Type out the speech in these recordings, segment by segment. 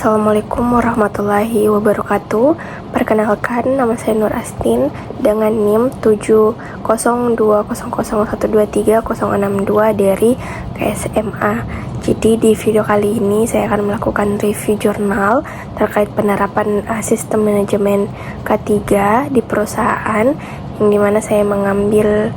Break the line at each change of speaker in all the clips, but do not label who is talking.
Assalamualaikum warahmatullahi wabarakatuh. Perkenalkan, nama saya Nur Astin dengan NIM 70200123062 dari KSMA. Jadi di video kali ini saya akan melakukan review jurnal terkait penerapan sistem manajemen K3 di perusahaan, yang dimana saya mengambil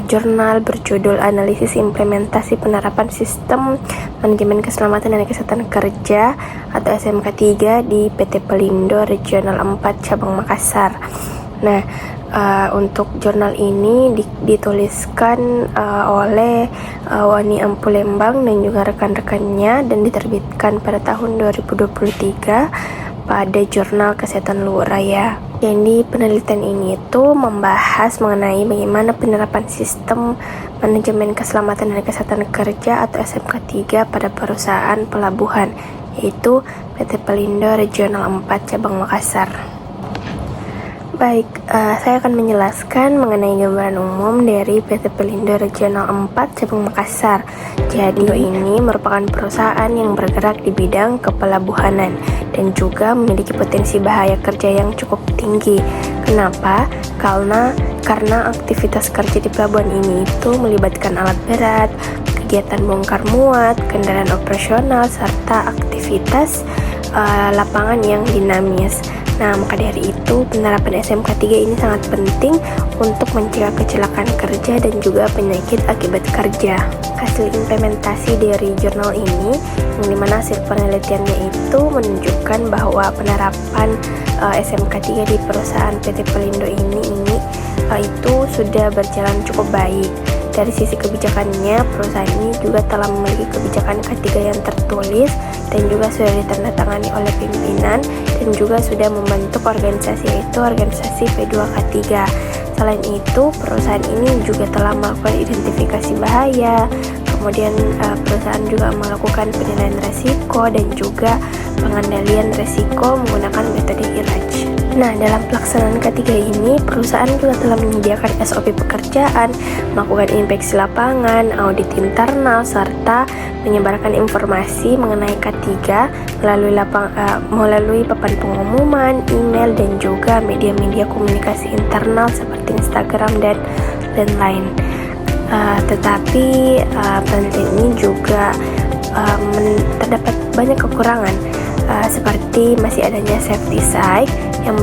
jurnal berjudul Analisis Implementasi Penerapan Sistem Manajemen Keselamatan dan Kesehatan Kerja atau SMK3 di PT Pelindo Regional 4 Cabang Makassar. Nah, untuk jurnal ini dituliskan oleh Wani Ampulembang dan juga rekan-rekannya dan diterbitkan pada tahun 2023 pada Jurnal Kesehatan Luhur Raya. Jadi penelitian ini itu membahas mengenai bagaimana penerapan sistem manajemen keselamatan dan kesehatan kerja atau SMK3 pada perusahaan pelabuhan, yaitu PT Pelindo Regional 4 Cabang Makassar. Baik, saya akan menjelaskan mengenai gambaran umum dari PT Pelindo Regional 4 Cabang Makassar. Jadi ini merupakan perusahaan yang bergerak di bidang kepelabuhanan dan juga memiliki potensi bahaya kerja yang cukup tinggi. Kenapa? Karena aktivitas kerja di pelabuhan ini itu melibatkan alat berat, kegiatan bongkar muat, kendaraan operasional, serta aktivitas lapangan yang dinamis. Nah, maka dari itu penerapan SMK3 ini sangat penting untuk mencegah kecelakaan kerja dan juga penyakit akibat kerja. Hasil implementasi dari jurnal ini, yang dimana hasil penelitiannya itu menunjukkan bahwa penerapan SMK3 di perusahaan PT Pelindo ini itu sudah berjalan cukup baik. Dari sisi kebijakannya, perusahaan ini juga telah memiliki kebijakan K3 yang tertulis dan juga sudah ditandatangani oleh pimpinan dan juga sudah membentuk organisasi, yaitu organisasi P2K3. Selain itu, perusahaan ini juga telah melakukan identifikasi bahaya, kemudian perusahaan juga melakukan penilaian resiko dan juga pengendalian resiko menggunakan metode IRAJ. Nah, dalam pelaksanaan K3 ini, perusahaan juga telah menyediakan SOP pekerjaan, melakukan inspeksi lapangan, audit internal, serta menyebarkan informasi mengenai K3 melalui papan pengumuman, email, dan juga media-media komunikasi internal seperti Instagram dan lain-lain. Tetapi penelitian ini juga terdapat banyak kekurangan, seperti masih adanya safety side yang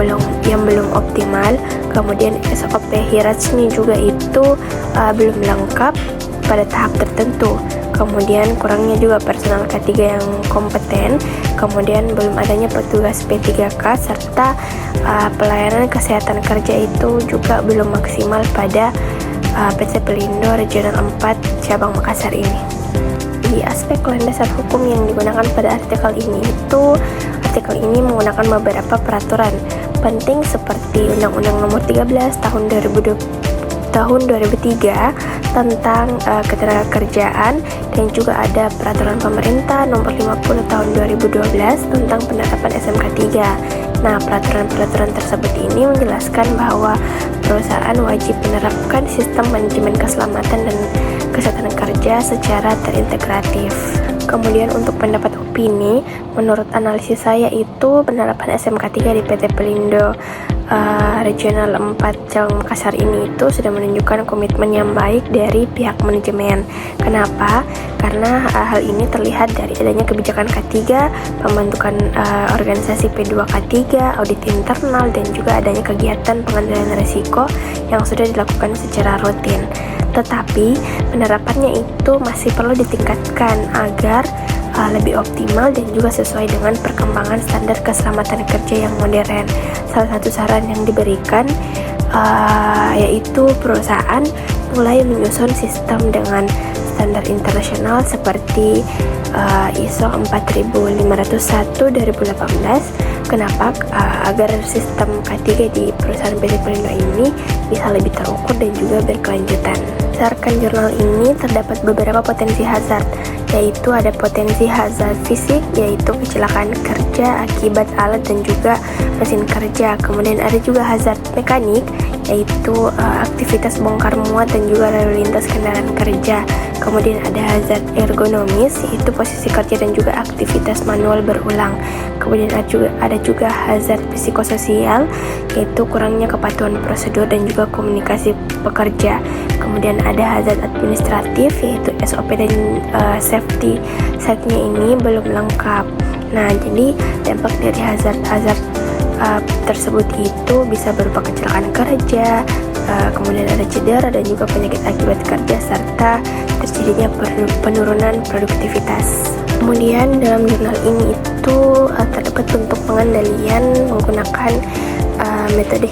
belum optimal, kemudian SOP HIRAJ ini juga itu belum lengkap pada tahap tertentu, kemudian kurangnya juga personal K3 yang kompeten, kemudian belum adanya petugas P3K, serta pelayanan kesehatan kerja itu juga belum maksimal pada PT Pelindo Regional 4 Cabang Makassar ini. Di aspek landasan hukum yang digunakan pada artikel ini menggunakan beberapa peraturan penting seperti Undang-Undang Nomor 13 Tahun 2003 tentang ketenagakerjaan, dan juga ada Peraturan Pemerintah Nomor 50 Tahun 2012 tentang penerapan SMK3. Nah, peraturan-peraturan tersebut ini menjelaskan bahwa perusahaan wajib menerapkan sistem manajemen keselamatan dan kesehatan kerja secara terintegratif. Kemudian untuk pendapat opini, menurut analisis saya itu penerapan SMK3 di PT Pelindo Regional 4 Cabang Makassar ini itu sudah menunjukkan komitmen yang baik dari pihak manajemen. Kenapa? Karena hal ini terlihat dari adanya kebijakan K3, pembentukan organisasi P2K3, audit internal, dan juga adanya kegiatan pengendalian risiko yang sudah dilakukan secara rutin. Tetapi penerapannya itu masih perlu ditingkatkan agar lebih optimal dan juga sesuai dengan perkembangan standar keselamatan kerja yang modern. Salah satu saran yang diberikan yaitu perusahaan mulai menyusun sistem dengan standar internasional seperti ISO 4501/2018. Kenapa? Agar sistem K3 di perusahaan PT Pelindo ini bisa lebih terukur dan juga berkelanjutan. Berdasarkan jurnal ini terdapat beberapa potensi hazard, yaitu ada potensi hazard fisik, yaitu kecelakaan kerja akibat alat dan juga mesin kerja. Kemudian ada juga hazard mekanik, yaitu aktivitas bongkar muat dan juga lalu lintas kendaraan kerja. Kemudian ada hazard ergonomis, yaitu posisi kerja dan juga aktivitas manual berulang. Kemudian ada juga hazard psikososial, yaitu kurangnya kepatuhan prosedur dan juga komunikasi pekerja. Kemudian ada hazard administratif, yaitu SOP dan safety site-nya ini belum lengkap. Nah, jadi dampak dari hazard tersebut itu bisa berupa kecelakaan kerja, kemudian ada cedera dan juga penyakit akibat kerja, serta terjadinya penurunan produktivitas. Kemudian dalam jurnal ini itu terdapat bentuk pengendalian menggunakan metode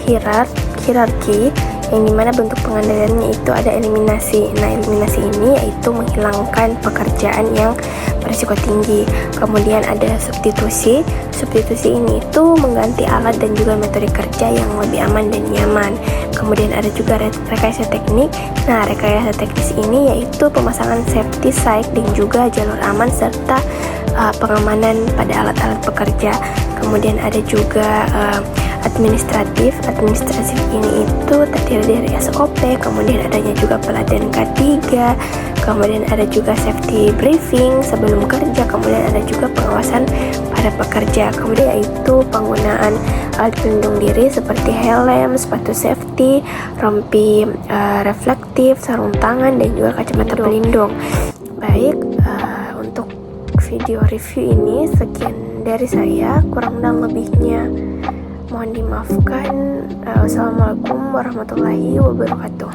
hierarki, yang dimana bentuk pengendaliannya itu ada eliminasi. Nah, eliminasi ini yaitu menghilangkan pekerjaan yang berisiko tinggi. Kemudian ada substitusi. Substitusi ini itu mengganti alat dan juga metode kerja yang lebih aman dan nyaman. Kemudian ada juga rekayasa teknik. Nah, rekayasa teknis ini yaitu pemasangan safety site dan juga jalur aman serta pengamanan pada alat-alat pekerja. Kemudian ada juga administratif ini itu terdiri dari SOP, kemudian adanya juga pelatihan K3, kemudian ada juga safety briefing sebelum kerja, kemudian ada juga pengawasan pada pekerja. Kemudian yaitu penggunaan alat pelindung diri seperti helm, sepatu safety, rompi reflektif, sarung tangan, dan juga kacamata pelindung. Baik, untuk video review ini sekian dari saya, kurang dan lebihnya mohon dimaafkan. Wassalamualaikum warahmatullahi wabarakatuh.